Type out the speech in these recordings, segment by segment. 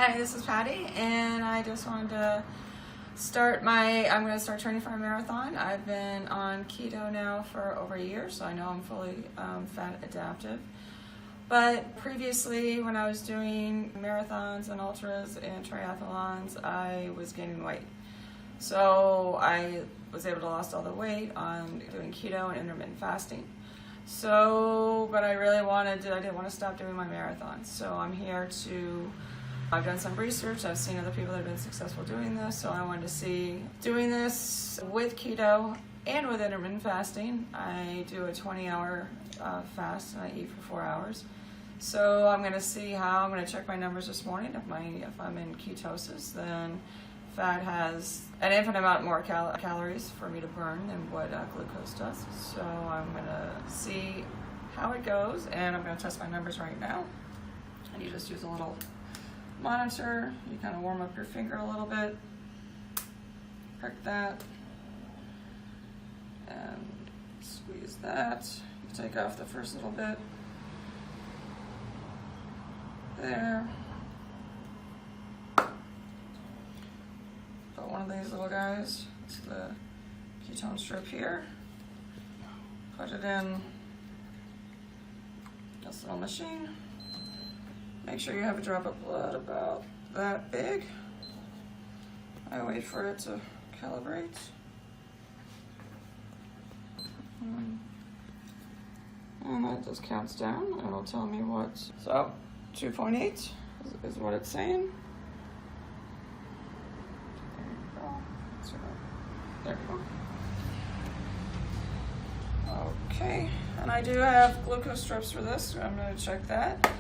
Hi, this is Patty, and I just wanted to I'm going to start training for a marathon. I've been on keto now for over a year, so I know I'm fully fat adaptive. But previously, when I was doing marathons and ultras and triathlons, I was gaining weight. So I was able to lose all the weight on doing keto and intermittent fasting. But I didn't want to stop doing my marathons. So I've done some research, I've seen other people that have been successful doing this, so I wanted to see doing this with keto and with intermittent fasting. I do a 20-hour fast and I eat for 4 hours. So I'm going to check my numbers this morning. If I'm in ketosis, then fat has an infinite amount more calories for me to burn than what glucose does. So I'm going to see how it goes, and I'm going to test my numbers right now. And you just use a little monitor. You kind of warm up your finger a little bit, prick that, and squeeze that. You take off the first little bit there. Put one of these little guys to the ketone strip here. Put it in this little machine. Make sure you have a drop of blood about that big. I wait for it to calibrate. And that just counts down. It'll tell me what. So 2.8 is what it's saying. There we go. Okay, and I do have glucose strips for this, so I'm going to check that.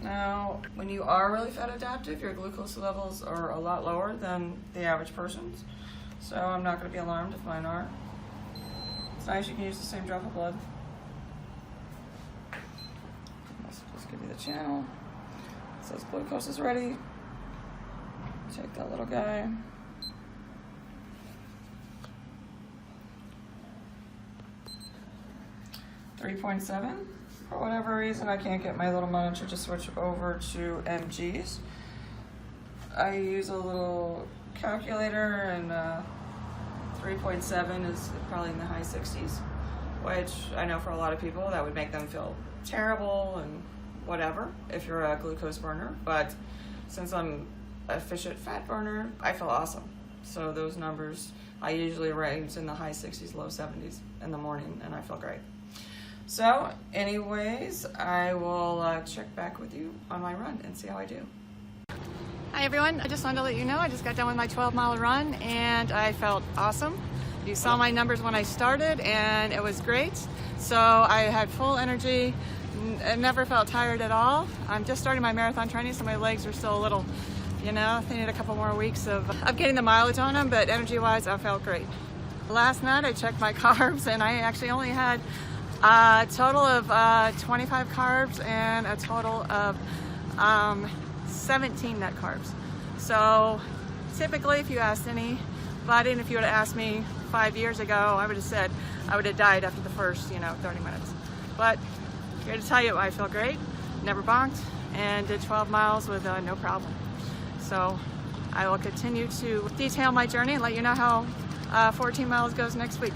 Now, when you are really fat adaptive, your glucose levels are a lot lower than the average person's. So I'm not going to be alarmed if mine are. It's nice you can use the same drop of blood. Let's just give you the channel. It says glucose is ready. Take that little guy. .7. For whatever reason, I can't get my little monitor to switch over to mgs. I use a little calculator, and 3.7 is probably in the high 60s, which I know for a lot of people that would make them feel terrible and whatever if you're a glucose burner. But since I'm an efficient fat burner, I feel awesome. So those numbers, I usually range in the high 60s, low 70s in the morning, and I feel great. So anyways, I will check back with you on my run and see how I do. Hi everyone, I just wanted to let you know I just got done with my 12-mile run and I felt awesome. You saw my numbers when I started and it was great. So I had full energy, I never felt tired at all. I'm just starting my marathon training, so my legs are still a little, they need a couple more weeks of getting the mileage on them, but energy-wise I felt great. Last night I checked my carbs and I actually only had a total of 25 carbs and a total of 17 net carbs. So typically, if you asked anybody, and if you would have asked me 5 years ago, I would have said I would have died after the first 30 minutes. But here to tell you, I feel great, never bonked, and did 12 miles with no problem. So I will continue to detail my journey and let you know how 14 miles goes next week.